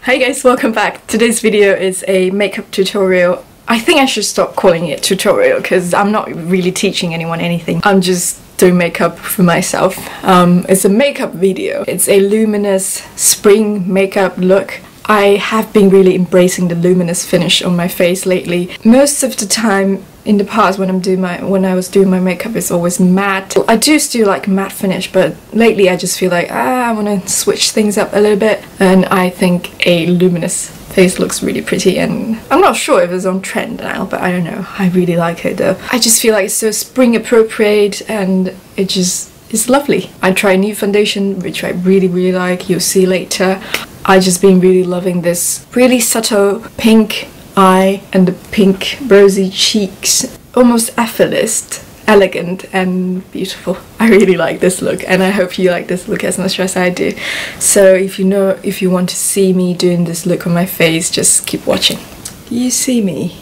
Hi guys, welcome back. Today's video is a makeup tutorial. I think I should stop calling it tutorial because I'm not really teaching anyone anything. I'm just doing makeup for myself. It's a makeup video. It's a luminous spring makeup look. I have been really embracing the luminous finish on my face lately. Most of the time in the past when I was doing my makeup, it's always matte. I do still like matte finish, but lately I just feel like I want to switch things up a little bit, and I think a luminous face looks really pretty, and I'm not sure if it's on trend now, but I don't know. I really like it though. I just feel like it's so spring appropriate and it's lovely. I try a new foundation which I really like. You'll see later. I just been really loving this really subtle pink eye and the pink rosy cheeks. Almost effortless, elegant and beautiful. I really like this look, and I hope you like this look as much as I do. So if you want to see me doing this look on my face, just keep watching. Do you see me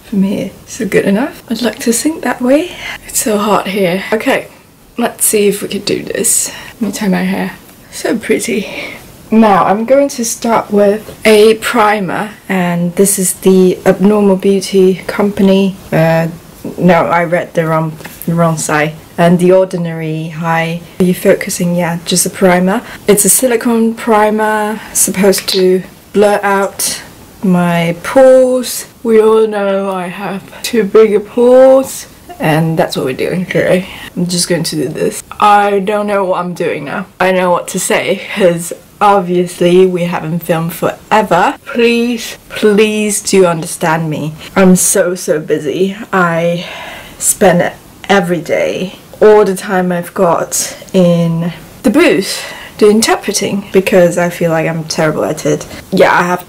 from here? Is it good enough? I'd like to think that way. It's so hot here. Okay, let's see if we could do this. Let me tie my hair. So pretty. Now I'm going to start with a primer, and this is the Abnormal Beauty Company. No, I read the wrong side. And The Ordinary High. Are you focusing? Yeah, just a primer. It's a silicone primer, supposed to blur out my pores. We all know I have too big pores, and that's what we're doing today. I'm just going to do this. I don't know what I'm doing now. I know what to say, because obviously we haven't filmed forever. Please do understand me. I'm so busy. I spend every day, all the time I've got in the booth doing interpreting, because I feel like I'm terrible at it. Yeah, I have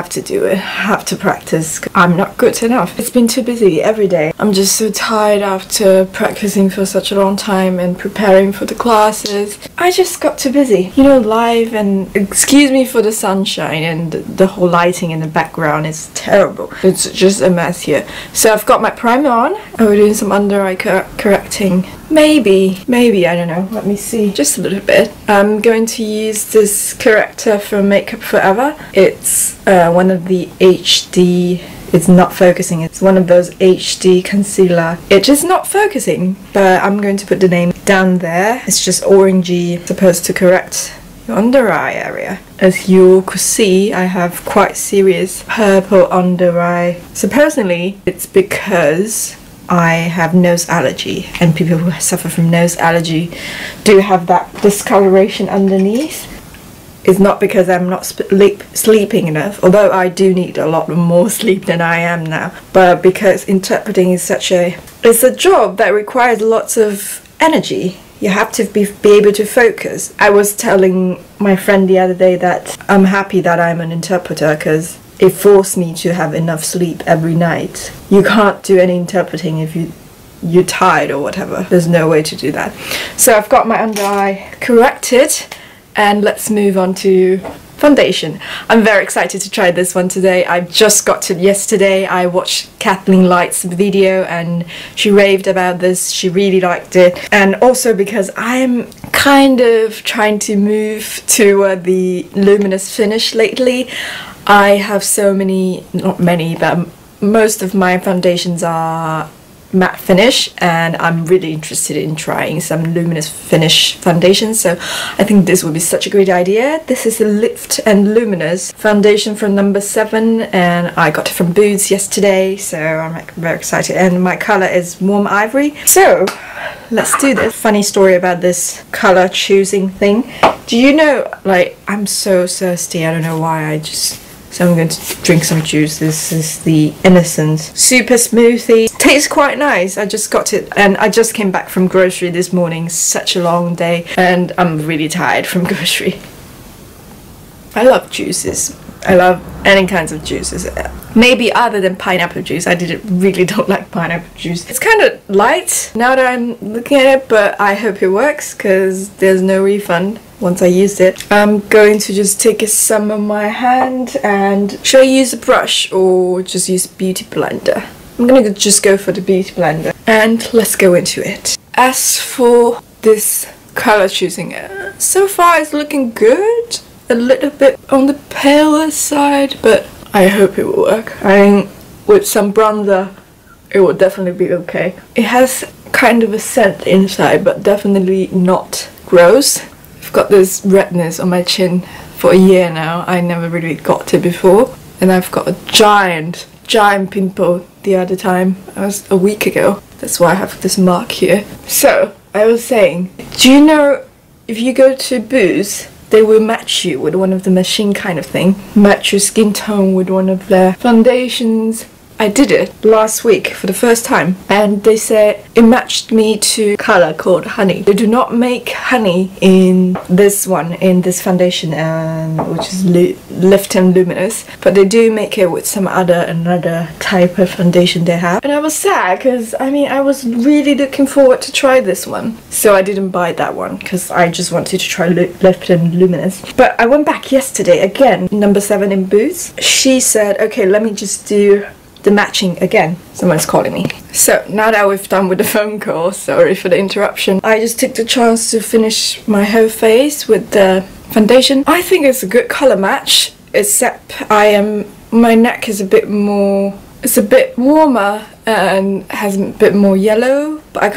to do it. I have to practice. I'm not good enough. It's been too busy every day. I'm just so tired after practicing for such a long time and preparing for the classes. I just got too busy. You know, live, and excuse me for the sunshine and the whole lighting in the background is terrible. It's just a mess here. So I've got my primer on. We're doing some under eye correcting. Maybe, I don't know. Let me see. Just a little bit. I'm going to use this corrector from Makeup Forever. It's one of the HD. It's not focusing. It's one of those HD concealer. It's just not focusing, but I'm going to put the name down there. It's just orangey, supposed to correct your under eye area. As you could see, I have quite serious purple under eye. Supposedly, it's because I have nose allergy, and people who suffer from nose allergy do have that discoloration underneath. It's not because I'm not sleeping enough, although I do need a lot more sleep than I am now, but because interpreting is it's a job that requires lots of energy. You have to be able to focus. I was telling my friend the other day that I'm happy that I'm an interpreter, because it forced me to have enough sleep every night. You can't do any interpreting if you're tired or whatever. There's no way to do that. So I've got my under eye corrected, and let's move on to foundation. I'm very excited to try this one today. I just got it yesterday. I watched Kathleen Light's video and she raved about this. She really liked it. And also because I'm kind of trying to move to the luminous finish lately. I have so many, not many, but most of my foundations are matte finish, and I'm really interested in trying some luminous finish foundations, so I think this would be such a great idea. This is the Lift and Luminous foundation from number 7, and I got it from Boots yesterday, so I'm very excited, and my colour is Warm Ivory. So let's do this. Funny story about this colour choosing thing. Do you know, like, I'm so thirsty, I don't know why, so I'm going to drink some juice. This is the Innocence Super Smoothie. Tastes quite nice. I just got it, and I just came back from grocery this morning. Such a long day, and I'm really tired from grocery. I love juices. I love any kinds of juices. Maybe other than pineapple juice. I really don't like pineapple juice. It's kind of light now that I'm looking at it, but I hope it works because there's no refund once I used it. I'm going to just take some on my hand, and should I use a brush or just use a beauty blender? I'm gonna just go for the beauty blender, and let's go into it. As for this color choosing, so far it's looking good. a little bit on the paler side, but I hope it will work. I think with some bronzer it will definitely be okay. It has kind of a scent inside, but definitely not gross. I've got this redness on my chin for a year now. I never really got it before, and I've got a giant pimple the other time. It was a week ago. That's why I have this mark here. So I was saying, do you know if you go to Boots, they will match you with one of the machine kind of thing, match your skin tone with one of their foundations. I did it last week for the first time, and they said it matched me to a color called Honey. They do not make honey in this one, in this foundation, which is Lift and Luminous, but they do make it with some another type of foundation they have. And I was sad because I mean I was really looking forward to try this one, so I didn't buy that one because I just wanted to try Lift and Luminous. But I went back yesterday again, number 7 in Boots. She said, okay, let me just do the matching again. Someone's calling me. So now that we've done with the phone call, sorry for the interruption, I just took the chance to finish my whole face with the foundation. I think it's a good color match, except my neck is a bit more, it's a bit warmer and has a bit more yellow, but I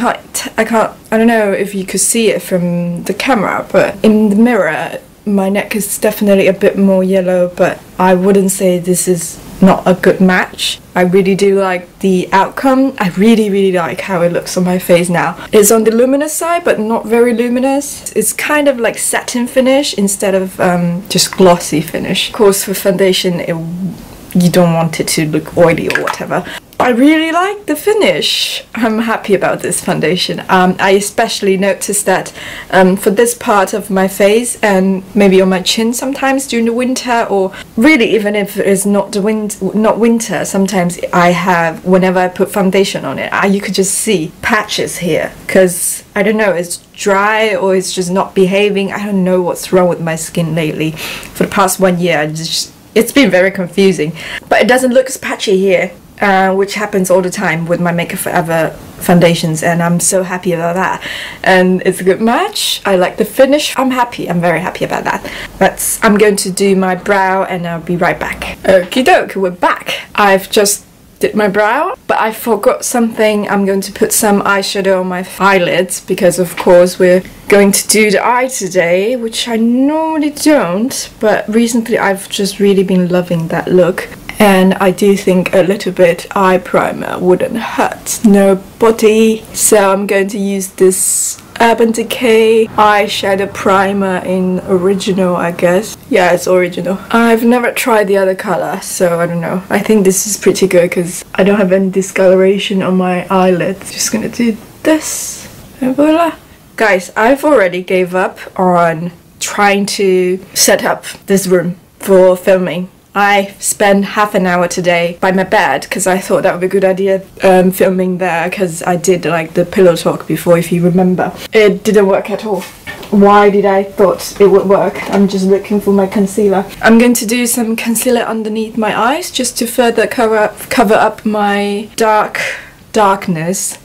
don't know if you could see it from the camera, but in the mirror my neck is definitely a bit more yellow, but I wouldn't say this is not a good match. I really do like the outcome. I really like how it looks on my face now. It's on the luminous side, but not very luminous. It's kind of like satin finish instead of just glossy finish. Of course, for foundation, you don't want it to look oily or whatever. I really like the finish. I'm happy about this foundation. I especially noticed that for this part of my face and maybe on my chin sometimes during the winter, or really even if it's not winter, sometimes I have, whenever I put foundation on it, you could just see patches here because I don't know, it's dry or it's just not behaving. I don't know what's wrong with my skin lately. For the past 1 year, it's been very confusing, but it doesn't look as patchy here. Which happens all the time with my Makeup Forever foundations, and I'm so happy about that. And it's a good match. I like the finish. I'm happy. I'm very happy about that. I'm going to do my brow and I'll be right back. Okie doke, we're back. I've just did my brow, but I forgot something. I'm going to put some eyeshadow on my eyelids because of course we're going to do the eye today, which I normally don't, but recently I've just really been loving that look. And I do think a little bit eye primer wouldn't hurt nobody. So I'm going to use this Urban Decay eyeshadow primer in original, I guess. Yeah, it's original. I've never tried the other color, so I don't know. I think this is pretty good because I don't have any discoloration on my eyelids. Just gonna do this. And voila. Guys, I've already gave up on trying to set up this room for filming. I spent half an hour today by my bed because I thought that would be a good idea filming there, because I did like the pillow talk before, if you remember. It didn't work at all. Why did I thought it would work? I'm just looking for my concealer. I'm going to do some concealer underneath my eyes just to further cover up my darkness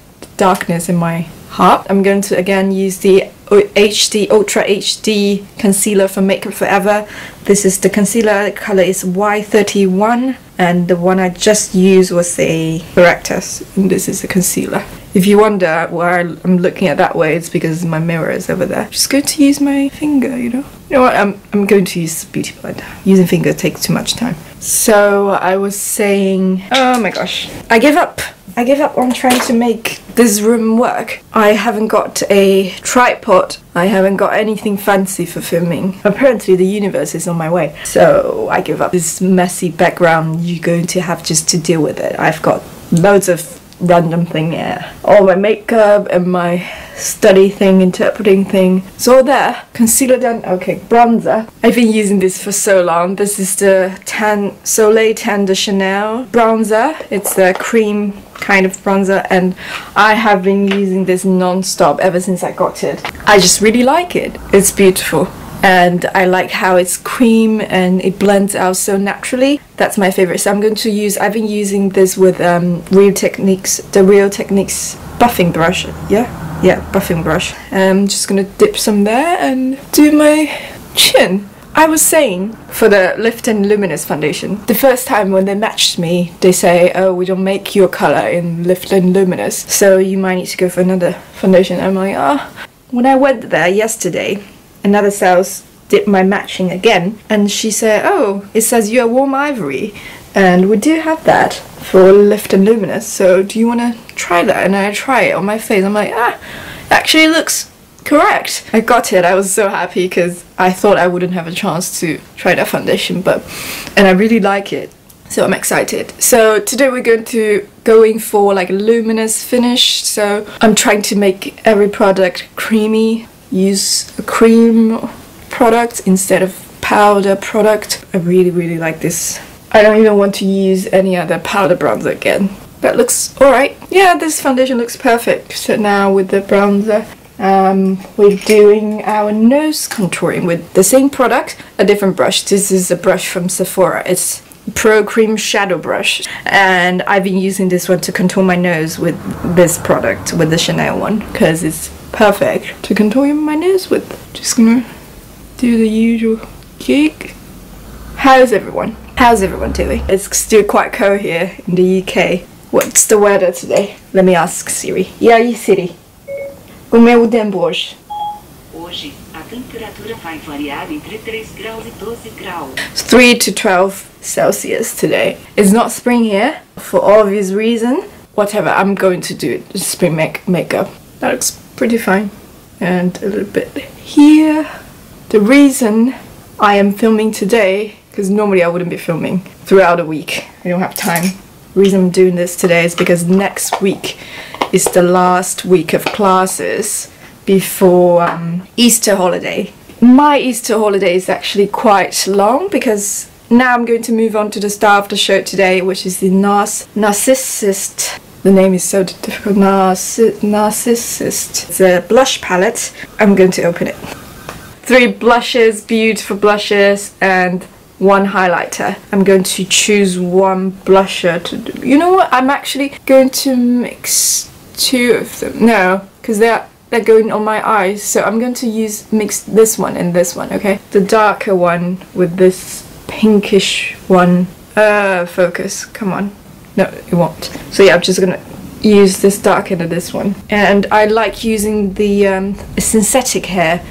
in my heart. I'm going to again use the Ultra HD concealer from Makeup Forever. This is the concealer, the color is Y31, and the one I just used was a Perfector, and this is a concealer. If you wonder why I'm looking at that way, it's because my mirror is over there. I'm just going to use my finger, you know? You know what, I'm going to use the beauty blender. Using finger takes too much time. So I was saying, oh my gosh, I gave up on trying to make this room work. I haven't got a tripod. I haven't got anything fancy for filming. Apparently the universe is on my way. So I give up. This messy background, you're going to have just to deal with it. I've got loads of random thing, yeah. All my makeup and my study thing, interpreting thing. It's all there. Concealer done. Okay, bronzer. I've been using this for so long. This is the Soleil Tande Chanel bronzer. It's the cream kind of bronzer, and I have been using this non-stop ever since I got it. I just really like it. It's beautiful. And I like how it's cream and it blends out so naturally. That's my favorite. So I've been using this with Real Techniques buffing brush. Yeah, buffing brush. I'm just gonna dip some there and do my chin. I was saying, for the Lift and Luminous foundation, the first time when they matched me, they say, oh, we don't make your color in Lift and Luminous, so you might need to go for another foundation. I'm like, oh. When I went there yesterday, another sales did my matching again, and she said, oh, it says you're warm ivory, and we do have that for Lift and Luminous, so do you want to try that? And I try it on my face. I'm like, actually it looks correct. I got it. I was so happy because I thought I wouldn't have a chance to try that foundation, and I really like it, so I'm excited. So today we're going for like a luminous finish, so I'm trying to make every product creamy, use a cream product instead of powder product. I really like this. I don't even want to use any other powder bronzer again. That looks alright. Yeah, this foundation looks perfect. So now with the bronzer, we're doing our nose contouring with the same product, a different brush. This is a brush from Sephora. It's Pro Cream Shadow Brush, and I've been using this one to contour my nose with this product, with the Chanel one, because it's perfect to contour my nose with. Just gonna do the usual gig. How's everyone? How's everyone doing? It's still quite cold here in the UK. What's the weather today? Let me ask Siri. E aí, Siri? Como é o tempo hoje? Hoje, a temperatura vai variar entre 3 graus e 12 graus. 3 to 12 Celsius today. It's not spring here, for obvious reason. Whatever, I'm going to do it. Spring makeup. That looks pretty fine. And a little bit here. The reason I am filming today, because normally I wouldn't be filming throughout the week. I don't have time. The reason I'm doing this today is because next week is the last week of classes before Easter holiday. My Easter holiday is actually quite long because now I'm going to move on to the star of the show today, which is the Narcissist. The name is so difficult. Narcissist. It's a blush palette. I'm going to open it. 3 blushes, beautiful blushes, and 1 highlighter. I'm going to choose 1 blusher to do. You know what? I'm actually going to mix 2 of them. No, because they're going on my eyes. So I'm going to mix this one and this one, okay? The darker one with this pinkish one. Focus. Come on. No, it won't. So yeah, I'm just gonna use this dark end of this one, and I like using the synthetic hair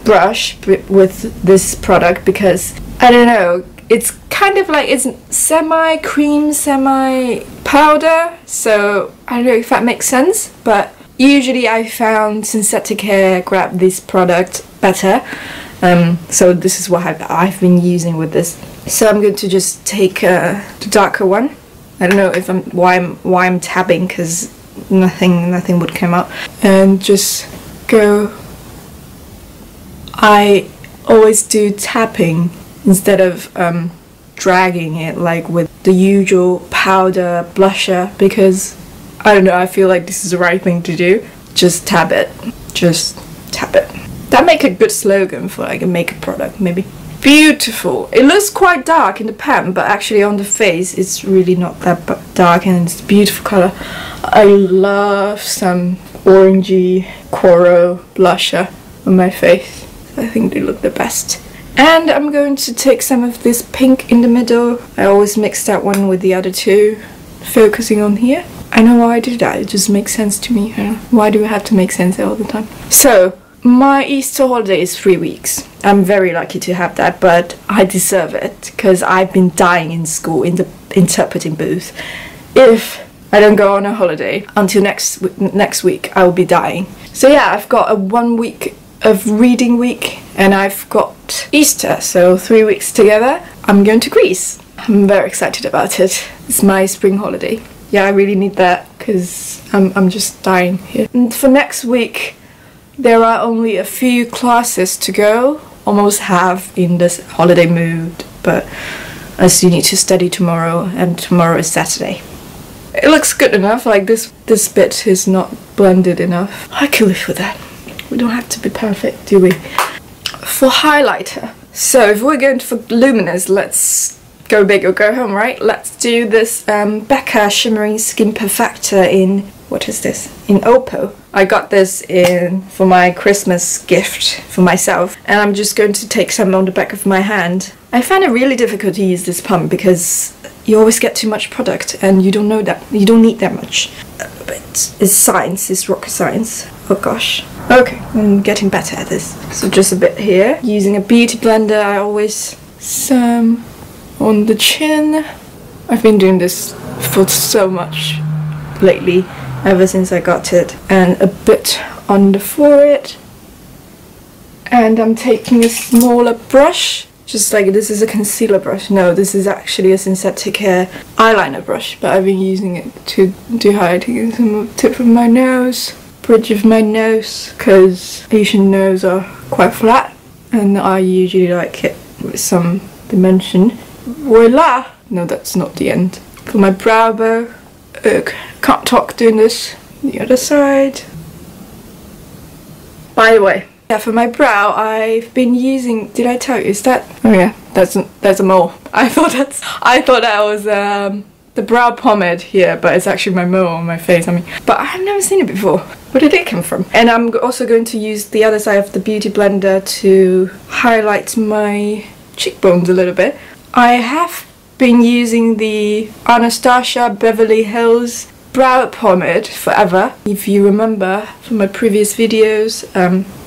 brush with this product because I don't know, it's kind of like it's semi cream, semi powder, so I don't know if that makes sense, but usually I found synthetic hair grab this product better, so this is what I've been using with this. So I'm going to just take the darker one. I don't know if why I'm tabbing, because nothing would come out, and just go. I always do tapping instead of dragging it like with the usual powder blusher, because I don't know, I feel like this is the right thing to do. Just tap it. Just tap it. That make a good slogan for like a makeup product, maybe. Beautiful. It looks quite dark in the pan, but actually on the face it's really not that dark, and it's a beautiful color. I love some orangey coral blusher on my face. I think they look the best. And I'm going to take some of this pink in the middle. I always mix that one with the other 2, focusing on here. I know why I do that, it just makes sense to me. Why do I have to make sense all the time? So my Easter holiday is 3 weeks. I'm very lucky to have that, but I deserve it because I've been dying in school in the interpreting booth. If I don't go on a holiday until next week, I will be dying. So yeah, I've got a 1 week of reading week, and I've got Easter, so 3 weeks together. I'm going to Crease. I'm very excited about it. It's my spring holiday. Yeah, I really need that because I'm just dying here. And for next week, there are only a few classes to go, almost half in this holiday mood, but as you need to study tomorrow, and tomorrow is Saturday. It looks good enough, like this bit is not blended enough. I can live with that. We don't have to be perfect, do we? For highlighter, so if we're going for Luminous, let's go big or go home, right? Let's do this Becca Shimmering Skin Perfector in, what is this? In Opal. I got this in for my Christmas gift for myself, and I'm just going to take some on the back of my hand. I find it really difficult to use this pump because you always get too much product and you don't know that you don't need that much. But it's science, it's rocket science. Oh gosh. Okay, I'm getting better at this. So just a bit here. Using a beauty blender, I always some on the chin. I've been doing this for so much lately, ever since I got it. And a bit on the forehead. And I'm taking a smaller brush. Just like this is a concealer brush. No, this is actually a synthetic hair eyeliner brush, but I've been using it to do highlighting on the tip of my nose, bridge of my nose, because Asian nose are quite flat and I usually like it with some dimension. Voila! No, that's not the end. For my brow bow, can't talk doing this. The other side. By the way, yeah, for my brow, I've been using. Did I tell you? Is that? Oh yeah, that's a mole. I thought that was the brow pomade here, but it's actually my mole on my face. I mean, but I've never seen it before. Where did it come from? And I'm also going to use the other side of the beauty blender to highlight my cheekbones a little bit. I have been using the Anastasia Beverly Hills brow pomade forever, if you remember from my previous videos,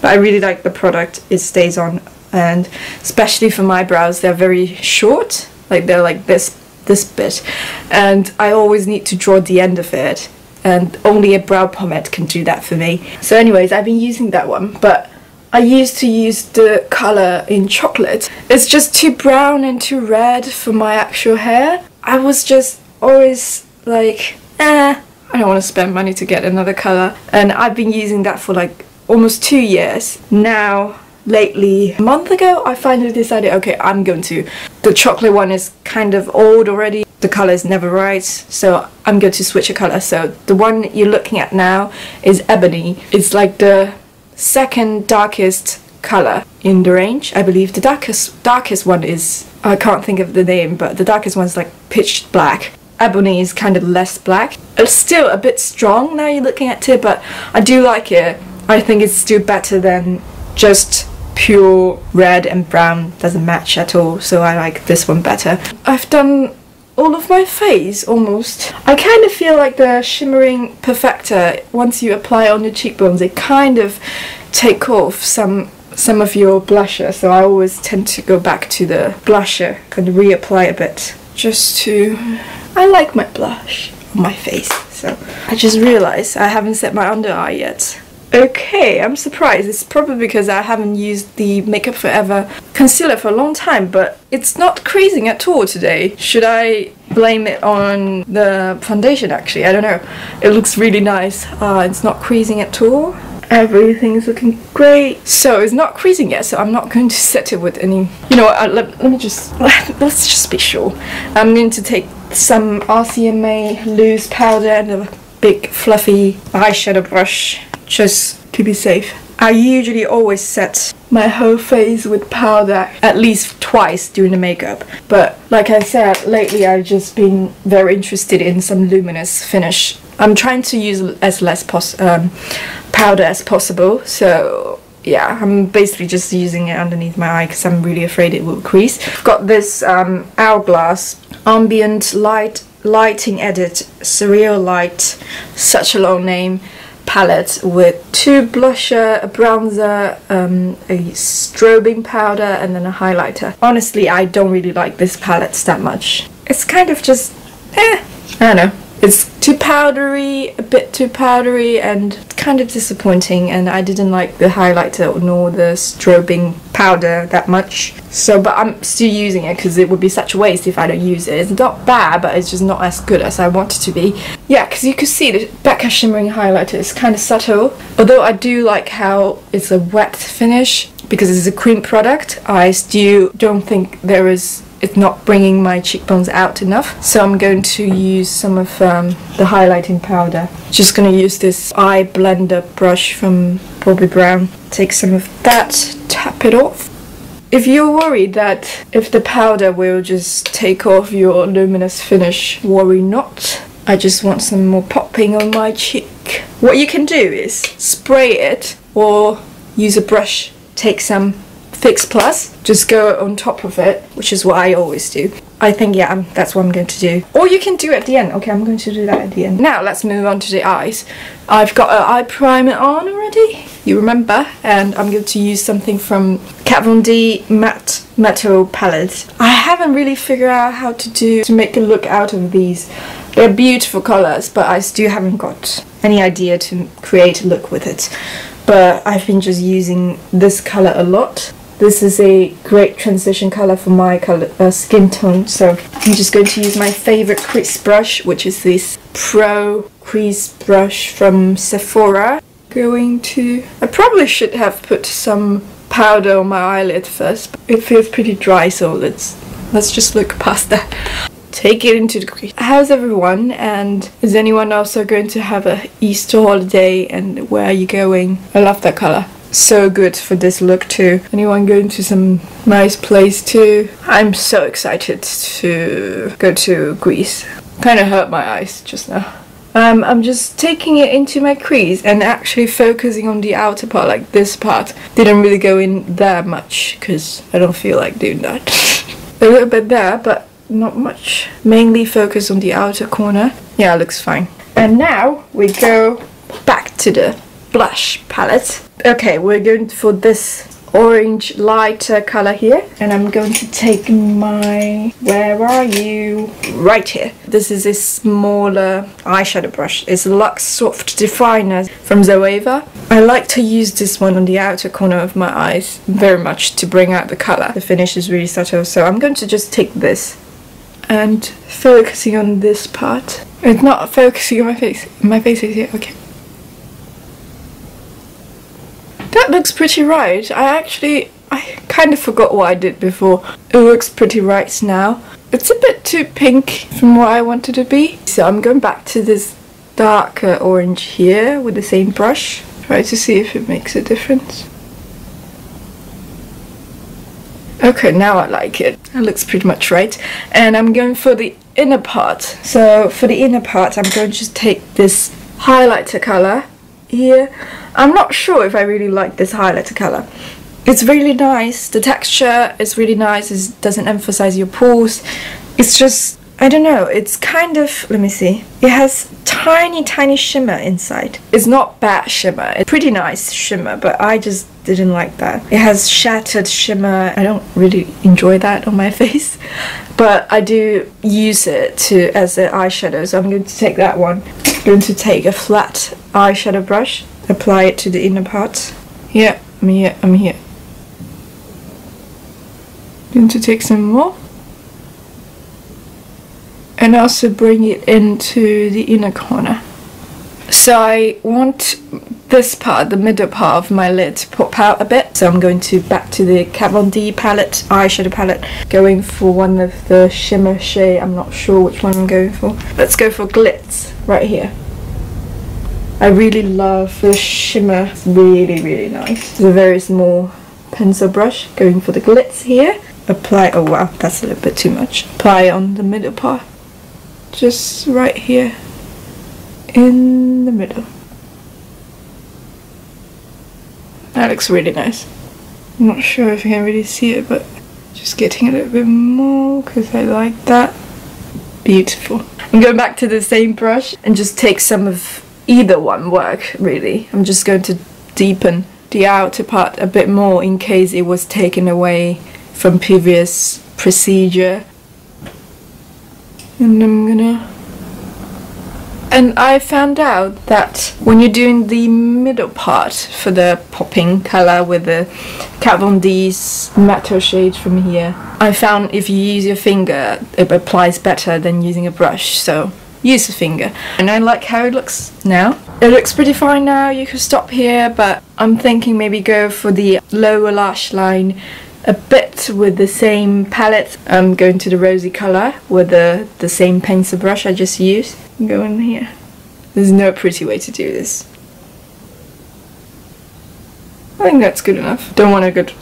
but I really like the product. It stays on, and especially for my brows, they're very short, like they're like this bit, and I always need to draw the end of it, and only a brow pomade can do that for me. So anyways, I've been using that one, but I used to use the colour in chocolate. It's just too brown and too red for my actual hair. I was just always like, I don't want to spend money to get another colour, and I've been using that for like almost 2 years now. Lately, a month ago, I finally decided, okay, I'm going to. The chocolate one is kind of old already, the colour is never right, so I'm going to switch a colour. So the one you're looking at now is Ebony. It's like the second darkest colour in the range. I believe the darkest one is, I can't think of the name, but the darkest one is like pitch black. Ebony is kind of less black. It's still a bit strong now you're looking at it, but I do like it. I think it's still better than just pure red and brown. Doesn't match at all, so I like this one better. I've done all of my face almost. I kind of feel like the Shimmering Perfector, once you apply on your cheekbones, it kind of take off some of your blusher, so I always tend to go back to the blusher and reapply a bit just to. I like my blush on my face, so I just realised I haven't set my under eye yet. Okay, I'm surprised. It's probably because I haven't used the Makeup Forever concealer for a long time, but it's not creasing at all today. Should I blame it on the foundation actually? I don't know. It looks really nice. It's not creasing at all. Everything's looking great. So it's not creasing yet, so I'm not going to set it with any. You know what? Let's just be sure. I'm going to take some RCMA loose powder and a big fluffy eyeshadow brush, just to be safe. I usually always set my whole face with powder at least twice during the makeup, but like I said, lately I've just been very interested in some luminous finish. I'm trying to use as less powder as possible, so yeah, I'm basically just using it underneath my eye because I'm really afraid it will crease. I've got this Hourglass Ambient Lighting Edit-Surreal Light, such a long name, palette with 2 blusher, a bronzer, a strobing powder, and then a highlighter. Honestly, I don't really like this palette that much. It's kind of just, I don't know. It's too powdery, a bit too powdery, and kind of disappointing, and I didn't like the highlighter nor the strobing powder that much. So, but I'm still using it because it would be such a waste if I don't use it. It's not bad, but it's just not as good as I want it to be. Yeah, because you could see the Becca Shimmering highlighter is kind of subtle. Although I do like how it's a wet finish, because it's a cream product, I still don't think it's not bringing my cheekbones out enough, so I'm going to use some of the highlighting powder. Just gonna use this eye blender brush from Bobbi Brown. Take some of that, tap it off. If you're worried that if the powder will just take off your luminous finish, worry not. I just want some more popping on my cheek. What you can do is spray it or use a brush, take some Fix Plus, just go on top of it, which is what I always do. I think, yeah, that's what I'm going to do. Or you can do it at the end. Okay, I'm going to do that at the end. Now let's move on to the eyes. I've got an eye primer on already, you remember, and I'm going to use something from Kat Von D Matte Metal Palette. I haven't really figured out how to make a look out of these. They're beautiful colours, but I still haven't got any idea to create a look with it. But I've been just using this colour a lot. This is a great transition colour for my skin tone, so I'm just going to use my favourite crease brush, which is this Pro Crease brush from Sephora. I probably should have put some powder on my eyelid first, but it feels pretty dry, so let's just look past that. Take it into the crease. How's everyone, and is anyone also going to have a Easter holiday, and where are you going? I love that colour. So good for this look too. Anyone going to some nice place too? I'm so excited to go to Greece. Kind of hurt my eyes just now. I'm just taking it into my crease and actually focusing on the outer part, like this part. Didn't really go in there much because I don't feel like doing that. A little bit there, but not much. Mainly focus on the outer corner. Yeah, it looks fine. And now we go back to the blush palette. Okay, we're going for this orange lighter color here, and I'm going to take my, where are you? Right here. This is a smaller eyeshadow brush. It's a Luxe Soft Definer from Zoeva. I like to use this one on the outer corner of my eyes very much to bring out the color. The finish is really subtle, so I'm going to just take this and focusing on this part. It's not focusing on my face. My face is here, okay. That looks pretty right. I kind of forgot what I did before. It looks pretty right now. It's a bit too pink from what I wanted it to be. So I'm going back to this darker orange here with the same brush. Try to see if it makes a difference. Okay, now I like it. It looks pretty much right. And I'm going for the inner part. So for the inner part, I'm going to just take this highlighter color here. I'm not sure if I really like this highlighter color. It's really nice. The texture is really nice. It doesn't emphasize your pores. It's just, I don't know, it's kind of, let me see. It has tiny shimmer inside. It's not bad shimmer. It's pretty nice shimmer, but I just didn't like that. It has shattered shimmer. I don't really enjoy that on my face, but I do use it as an eyeshadow, so I'm going to take that one. I'm going to take a flat eyeshadow brush, apply it to the inner part. Here, I'm here. Going to take some more. And also bring it into the inner corner. So I want this part, the middle part of my lid, to pop out a bit. So I'm going back to the Kat Von D palette, eyeshadow palette, going for one of the shimmer shade. I'm not sure which one I'm going for. Let's go for Glitz right here. I really love the shimmer. It's really nice. It's a very small pencil brush. Going for the Glitz here. Apply, oh wow, that's a little bit too much. Apply on the middle part. Just right here in the middle. That looks really nice. I'm not sure if you can really see it, but just getting a little bit more because I like that. Beautiful. I'm going back to the same brush and just take some of either one work really. I'm just going to deepen the outer part a bit more in case it was taken away from previous procedure. And I found out that when you're doing the middle part for the popping color with the Kat Von D's matte shade from here, I found if you use your finger it applies better than using a brush, so use a finger. And I like how it looks now. It looks pretty fine now. You could stop here, but I'm thinking maybe go for the lower lash line a bit with the same palette. I'm going to the rosy colour with the same pencil brush I just used. Go in here. There's no pretty way to do this. I think that's good enough. Don't want to go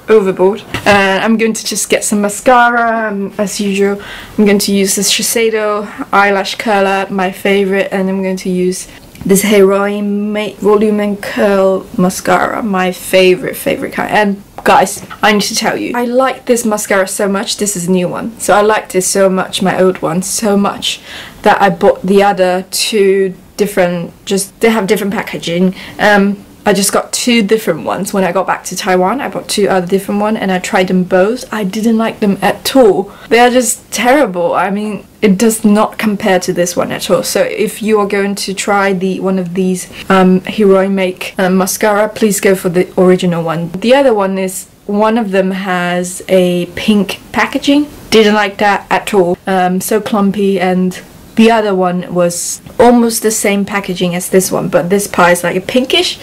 overboard. I'm going to just get some mascara. As usual, I'm going to use this Shiseido eyelash curler, my favourite, and I'm going to use this Heroine Make Volume and Curl Mascara, my favorite kind. And guys, I need to tell you, I like this mascara so much. This is a new one, so I liked it so much, my old one so much, that I bought the other two different, they have different packaging. I just got two different ones when I got back to Taiwan. I bought two other different ones and I tried them both. I didn't like them at all. They are just terrible. I mean, it does not compare to this one at all. So if you are going to try one of these Heroine Make mascara, please go for the original one. The other one is, one of them has a pink packaging. Didn't like that at all. So clumpy, and the other one was almost the same packaging as this one, but this part is like a pinkish.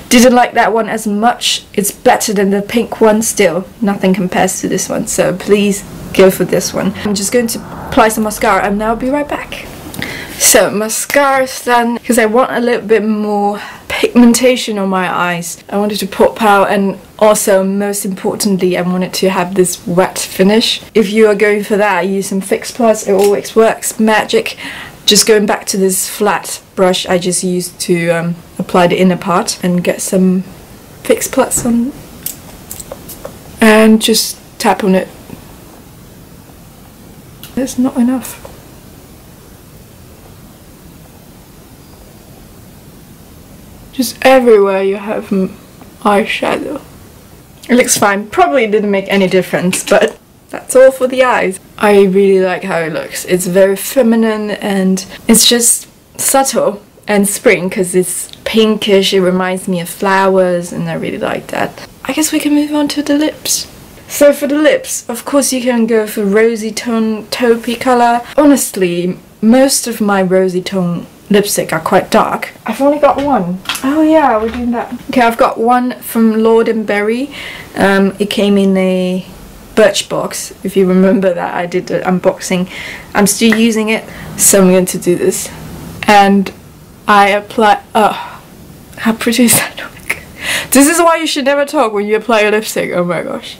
Didn't like that one as much. It's better than the pink one still. Nothing compares to this one, so please go for this one. I'm just going to apply some mascara and I'll be right back. So mascara is done because I want a little bit more pigmentation on my eyes. I wanted to pop out, and also most importantly I wanted to have this wet finish. If you are going for that, I use some Fix Plus. It always works magic. Just going back to this flat brush I just used to apply the inner part and get some Fix Plus on and just tap on it. There's not enough. Just everywhere you have eyeshadow. It looks fine. Probably didn't make any difference, but that's all for the eyes. I really like how it looks. It's very feminine and it's just subtle and spring because it's pinkish. It reminds me of flowers and I really like that. I guess we can move on to the lips. So for the lips, of course you can go for rosy tone taupey color. Honestly, most of my rosy tone lipstick are quite dark. I've only got one. Oh yeah, we're doing that. Okay, I've got one from Lord & Berry. It came in a Birchbox, if you remember that I did the unboxing. I'm still using it, so I'm going to do this. And I apply, oh, how pretty is that look? This is why you should never talk when you apply your lipstick, oh my gosh.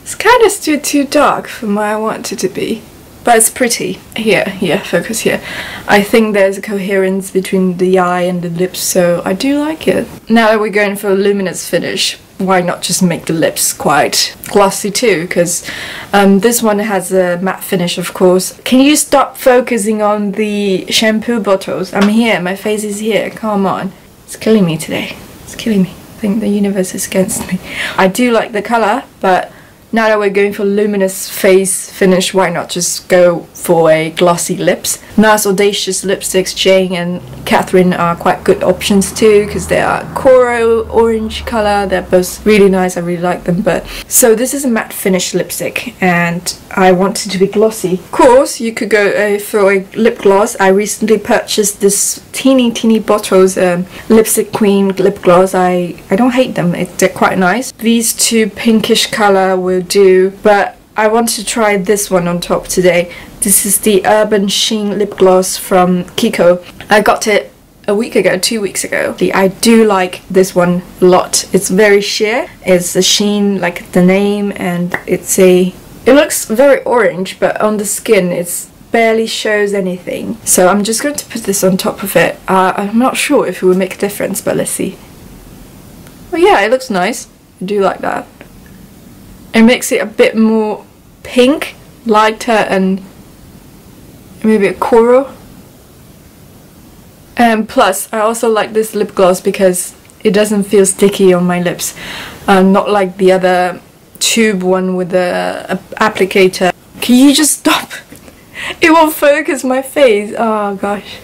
It's kind of still too dark for what I want it to be, but it's pretty. Here, focus here. I think there's a coherence between the eye and the lips, so I do like it. Now that we're going for a luminous finish, why not just make the lips quite glossy too, because this one has a matte finish, of course. Can you stop focusing on the shampoo bottles? I'm here, my face is here, come on. It's killing me today, it's killing me. I think the universe is against me. I do like the colour, but now that we're going for luminous face finish, why not just go for a glossy lips? Nars Audacious lipsticks, Jane and Catherine, are quite good options too, because they are coral orange colour. They're both really nice, I really like them. But so this is a matte finish lipstick and I want it to be glossy. Of course, you could go for a lip gloss. I recently purchased this teeny bottles Lipstick Queen lip gloss. I don't hate them, they're quite nice. These two pinkish colour will do, but I want to try this one on top today. This is the Urban Sheen lip gloss from Kiko. I got it a week ago, 2 weeks ago. I do like this one a lot. It's very sheer. It's a sheen like the name, and it looks very orange, but on the skin it's barely shows anything. So I'm just going to put this on top of it. I'm not sure if it will make a difference, but let's see. Oh yeah, it looks nice. I do like that. It makes it a bit more pink, lighter, and maybe a coral. And plus, I also like this lip gloss because it doesn't feel sticky on my lips. Not like the other tube one with the applicator. Can you just stop? It won't focus my face. Oh gosh.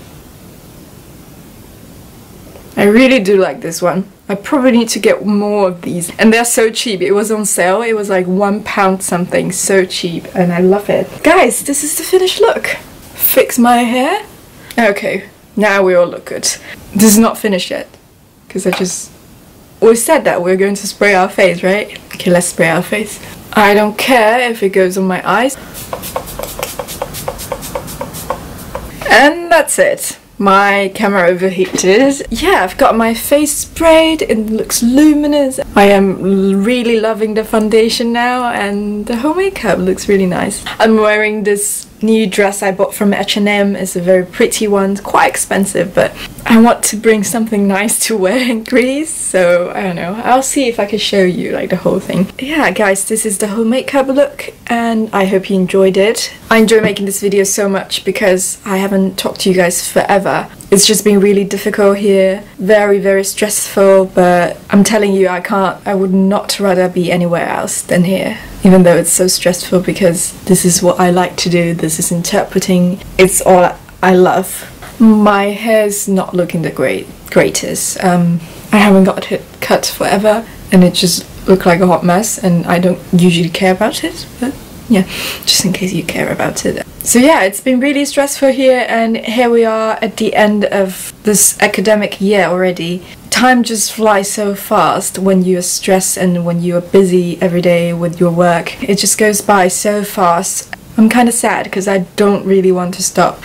I really do like this one. I probably need to get more of these, and they're so cheap. It was on sale. It was like £1 something, so cheap, and I love it. Guys, this is the finished look. Fix my hair. Okay, now we all look good. This is not finished yet, because we said that we're going to spray our face, right? Okay, let's spray our face. I don't care if it goes on my eyes. And that's it. My camera overheated. Yeah, I've got my face sprayed. It looks luminous. I am really loving the foundation now, and the whole makeup looks really nice. I'm wearing this new dress I bought from H&M. It's a very pretty one, quite expensive, but I want to bring something nice to wear in Crease, so I don't know. I'll see if I can show you like the whole thing. Yeah, guys, this is the whole makeup look, and I hope you enjoyed it. I enjoy making this video so much because I haven't talked to you guys forever. It's just been really difficult here, very stressful, but I'm telling you, I would not rather be anywhere else than here, even though it's so stressful, because this is what I like to do. This is interpreting. It's all I love. My hair's not looking the greatest. I haven't got it cut forever, and it just looked like a hot mess, and I don't usually care about it, but yeah, just in case you care about it. So yeah, it's been really stressful here, and here we are at the end of this academic year already. Time just flies so fast when you're stressed and when you're busy every day with your work. It just goes by so fast. I'm kind of sad because I don't really want to stop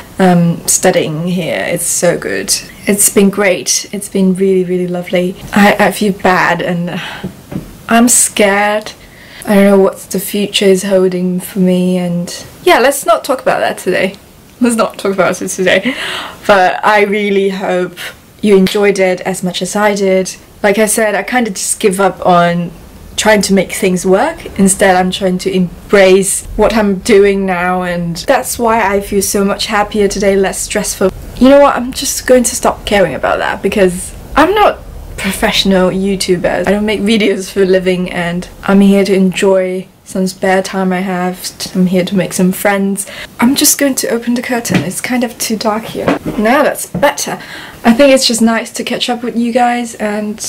studying here. It's so good. It's been great. It's been really lovely. I feel bad and I'm scared. I don't know what the future is holding for me, and yeah, let's not talk about that today. Let's not talk about it today. But I really hope you enjoyed it as much as I did. Like I said, I kind of just give up on trying to make things work. Instead, I'm trying to embrace what I'm doing now, and that's why I feel so much happier today, less stressful. You know what, I'm just going to stop caring about that, because I'm not professional YouTuber. I don't make videos for a living, and I'm here to enjoy some spare time I have. I'm here to make some friends. I'm just going to open the curtain. It's kind of too dark here. Now that's better. I think it's just nice to catch up with you guys and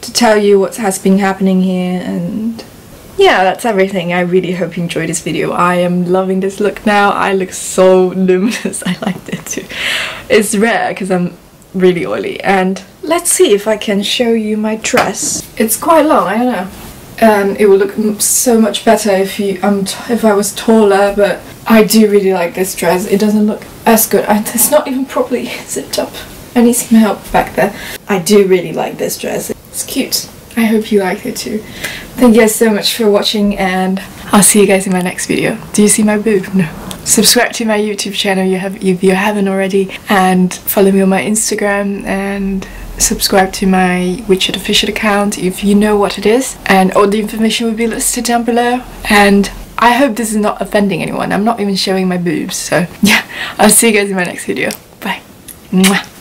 to tell you what has been happening here, and yeah, that's everything. I really hope you enjoyed this video. I am loving this look now. I look so luminous. I like it too. It's rare because I'm really oily, and let's see if I can show you my dress. It's quite long, I don't know. It would look so much better if I was taller, but I do really like this dress. It doesn't look as good. It's not even properly zipped up. I need some help back there. I do really like this dress. It's cute. I hope you like it too. Thank you guys so much for watching, and I'll see you guys in my next video. Do you see my boob? No. Subscribe to my YouTube channel if you haven't already, and follow me on my Instagram, and subscribe to my WeChat official account if you know what it is, and all the information will be listed down below. And I hope this is not offending anyone. I'm not even showing my boobs, so yeah, I'll see you guys in my next video. Bye. Mwah.